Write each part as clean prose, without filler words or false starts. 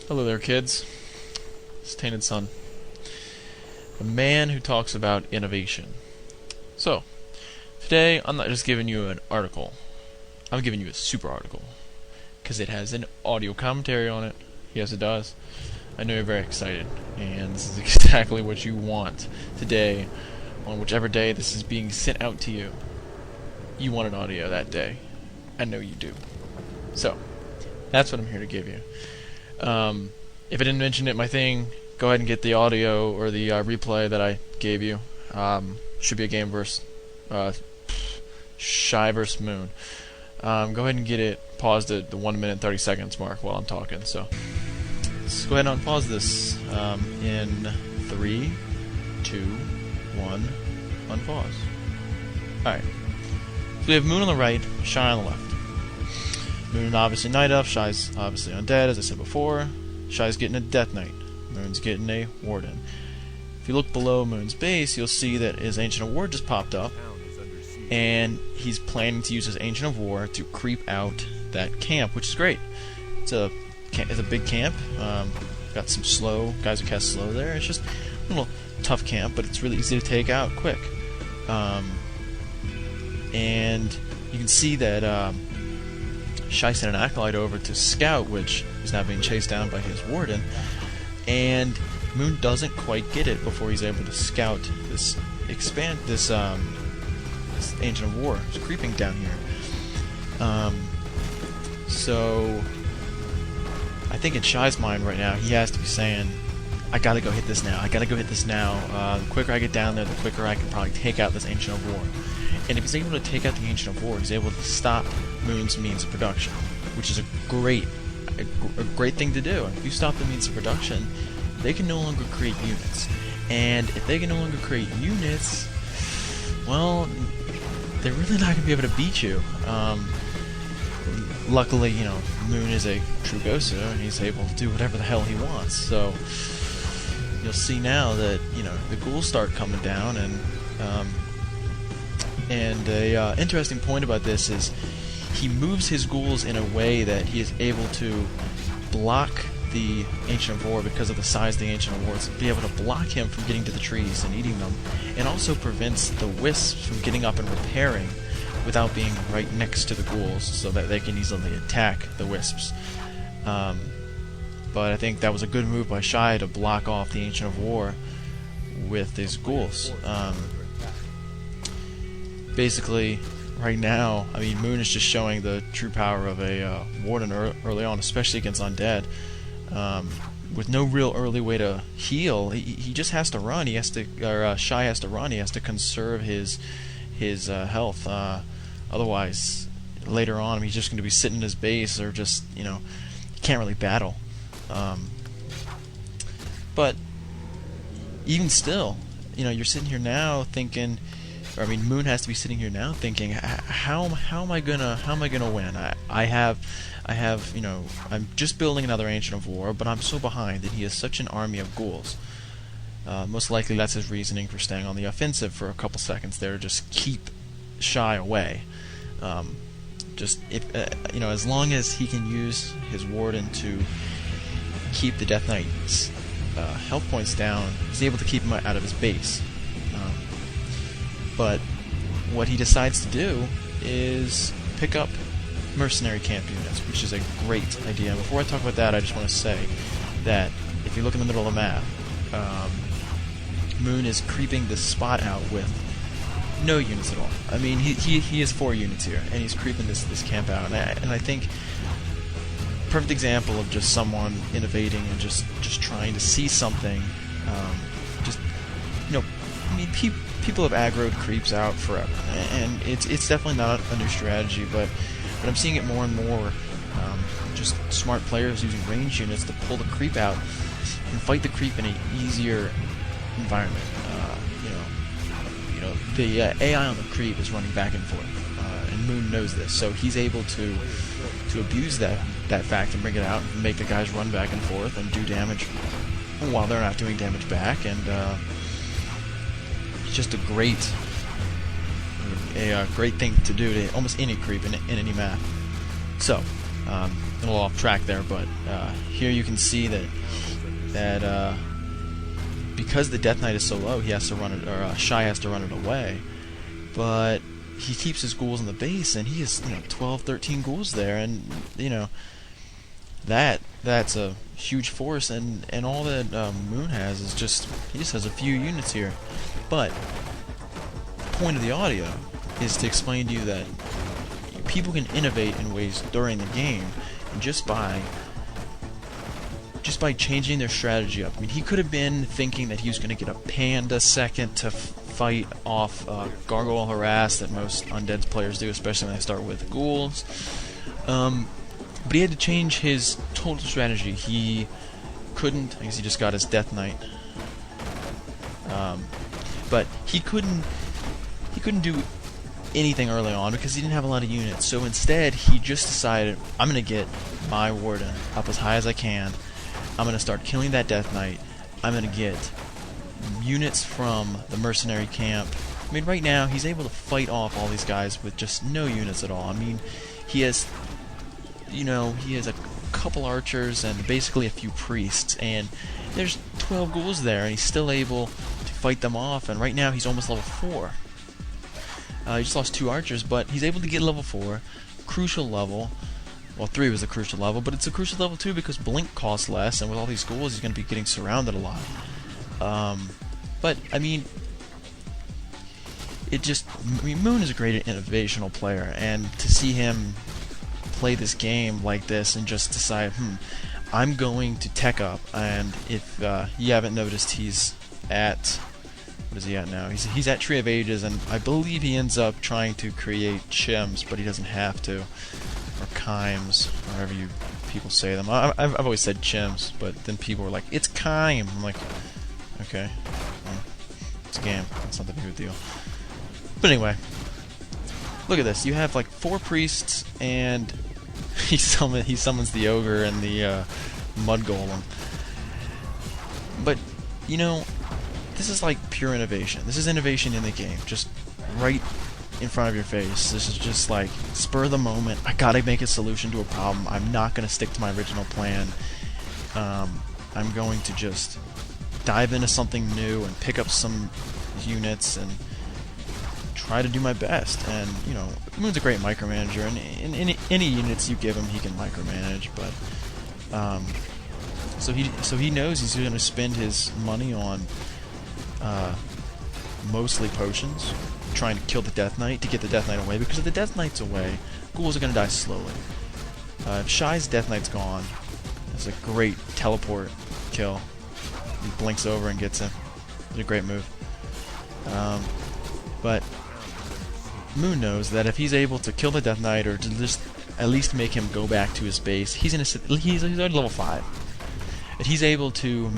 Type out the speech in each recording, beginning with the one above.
Hello there, kids. It's Tainted Sun, a man who talks about innovation. So, today I'm not just giving you an article, I'm giving you a super article, because it has an audio commentary on it. Yes, it does. I know you're very excited, and this is exactly what you want today, on whichever day this is being sent out to you. You want an audio that day. I know you do. So, that's what I'm here to give you. If I didn't mention it in my thing, go ahead and get the audio or the replay that I gave you. Should be a game versus Shy versus Moon. Go ahead and get it paused at the 1 minute 30 seconds mark while I'm talking. So let's go ahead and unpause this in 3, 2, 1, unpause. Alright. So we have Moon on the right, Shy on the left. Moon obviously Night Elf, Shy's obviously undead, as I said before. Shy's getting a Death Knight. Moon's getting a Warden. If you look below Moon's base, you'll see that his Ancient of War just popped up, and he's planning to use his Ancient of War to creep out that camp, which is great. It's a big camp. Got some slow guys who cast slow there. It's just a little tough camp, but it's really easy to take out quick. And you can see that Shy sent an Acolyte over to scout, which is now being chased down by his Warden, and Moon doesn't quite get it before he's able to scout this this Ancient of War who's creeping down here. So I think in Shy's mind right now, he has to be saying, I gotta go hit this now. I gotta go hit this now. The quicker I get down there, the quicker I can probably take out this Ancient of War. And if he's able to take out the Ancient of War, he's able to stop Moon's means of production, which is a great thing to do. If you stop the means of production, they can no longer create units. And if they can no longer create units, well, they're really not going to be able to beat you. Luckily, you know, Moon is a true Gosu, and he's able to do whatever the hell he wants. So you'll see now that, you know, the ghouls start coming down, and a interesting point about this is he moves his ghouls in a way that he is able to block the Ancient of War because of the size of the Ancient of War, to be able to block him from getting to the trees and eating them, and also prevents the wisps from getting up and repairing without being right next to the ghouls, so that they can easily attack the wisps. But I think that was a good move by Shy to block off the Ancient of War with his ghouls. Basically, right now, I mean, Moon is just showing the true power of a Warden early on, especially against undead. With no real early way to heal, he just has to run. He has to, or Shy has to run. He has to conserve his health. Otherwise, later on, he's just going to be sitting in his base, or just, you know, he can't really battle. But even still, you know, you're sitting here now thinking. I mean, Moon has to be sitting here now thinking, how am I gonna win? I have, you know, I'm just building another Ancient of War, but I'm so behind, and he has such an army of ghouls. Most likely, that's his reasoning for staying on the offensive for a couple seconds there, just keep Shy away. Just if you know, as long as he can use his Warden to keep the Death Knight's health points down, he's able to keep him out of his base. But what he decides to do is pick up mercenary camp units, which is a great idea. And before I talk about that, I just want to say that if you look in the middle of the map, Moon is creeping this spot out with no units at all. I mean, he has 4 units here, and he's creeping this camp out. And I think perfect example of just someone innovating and just trying to see something. Just, you know, I mean, people have aggroed creeps out forever, and it's definitely not a new strategy, but I'm seeing it more and more. Just smart players using range units to pull the creep out and fight the creep in an easier environment. You know, the AI on the creep is running back and forth, and Moon knows this, so he's able to abuse that fact and bring it out and make the guys run back and forth and do damage while they're not doing damage back, and just a great thing to do to almost any creep in any map. So, a little off track there, but here you can see that because the Death Knight is so low, he has to run it, or Shy has to run it away. But he keeps his ghouls in the base, and he has 12, 13 ghouls there, and that's a huge force, and all that Moon has is he just has a few units here. But the point of the audio is to explain to you that people can innovate in ways during the game, and just by changing their strategy up. I mean, he could have been thinking that he was going to get a Panda second to fight off Gargoyle Harass that most Undead players do, especially when they start with ghouls. But he had to change his total strategy. He couldn't. I guess he just got his Death Knight. But he couldn't do anything early on because he didn't have a lot of units. So instead, he just decided, I'm going to get my Warden up as high as I can. I'm going to start killing that Death Knight. I'm going to get units from the mercenary camp. I mean, right now, he's able to fight off all these guys with just no units at all. I mean, he has a couple archers and basically a few priests, and there's 12 ghouls there, and he's still able to fight them off, and right now he's almost level 4. He just lost 2 archers, but he's able to get level 4, crucial level. Well, 3 was a crucial level, but it's a crucial level 2 because Blink costs less, and with all these ghouls he's going to be getting surrounded a lot. But, I mean, Moon is a great innovational player, and to see him play this game like this and just decide, I'm going to tech up, and if you haven't noticed, he's at, what is he at now? He's at Tree of Ages, and I believe he ends up trying to create Chims, but he doesn't have to, or Chimes, however you people say them. I've always said Chims, but then people were like, it's Chime. I'm like, okay, well, it's a game. It's not that big of a deal. But anyway, look at this. You have like 4 priests, and he summons the ogre and the mud golem. But this is like pure innovation. This is innovation in the game, just right in front of your face. This is just like spur of the moment. I gotta make a solution to a problem. I'm not gonna stick to my original plan. I'm going to just dive into something new and pick up some units and try to do my best. And Moon's a great micromanager, and in any units you give him, he can micromanage. But so he knows he's going to spend his money on mostly potions, trying to kill the Death Knight to get the Death Knight away. Because if the Death Knight's away, ghouls are going to die slowly. If Shy's Death Knight's gone, it's a great teleport kill. He blinks over and gets him. It's a great move. But Moon knows that if he's able to kill the Death Knight, or to just at least make him go back to his base, he's already level 5. And he's able to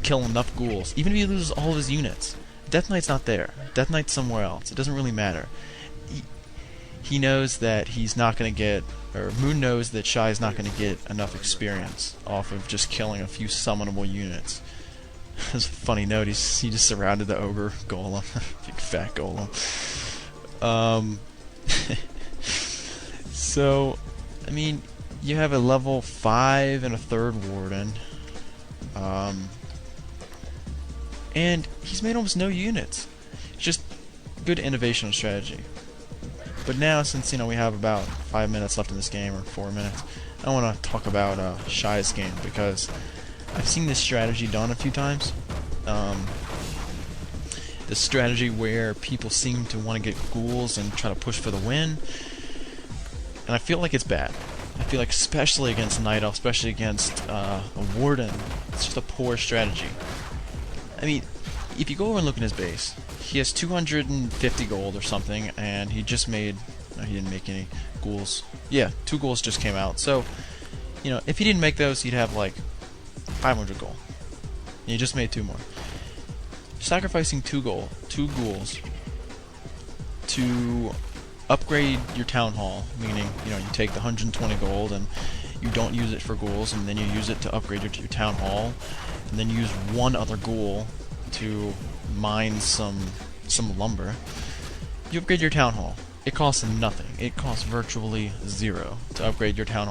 kill enough ghouls, even if he loses all of his units. Death Knight's not there. Death Knight's somewhere else. It doesn't really matter. He knows that he's not going to get, or Moon knows that Shy is not going to get enough experience off of just killing a few summonable units. There's a funny note, he just surrounded the ogre golem. Big fat golem. So, I mean, you have a level 5 and a 3rd warden. And he's made almost no units. It's just good innovation strategy. But now, since we have about 5 minutes left in this game, or 4 minutes, I want to talk about Shy's game, because I've seen this strategy done a few times. The strategy where people seem to want to get ghouls and try to push for the win, and I feel like it's bad. I feel like, especially against Night Elf, especially against a Warden, it's just a poor strategy. I mean, if you go over and look in his base, he has 250 gold or something, and he just made... No, he didn't make any ghouls. Yeah, 2 ghouls just came out. So, if he didn't make those, he'd have like 500 gold. And he just made 2 more. Sacrificing 2 ghouls to upgrade your town hall, meaning you take the 120 gold and you don't use it for ghouls, and then you use it to upgrade your town hall, and then use 1 other ghoul to mine some lumber. You upgrade your town hall. it costs nothing. It costs virtually zero to upgrade your town hall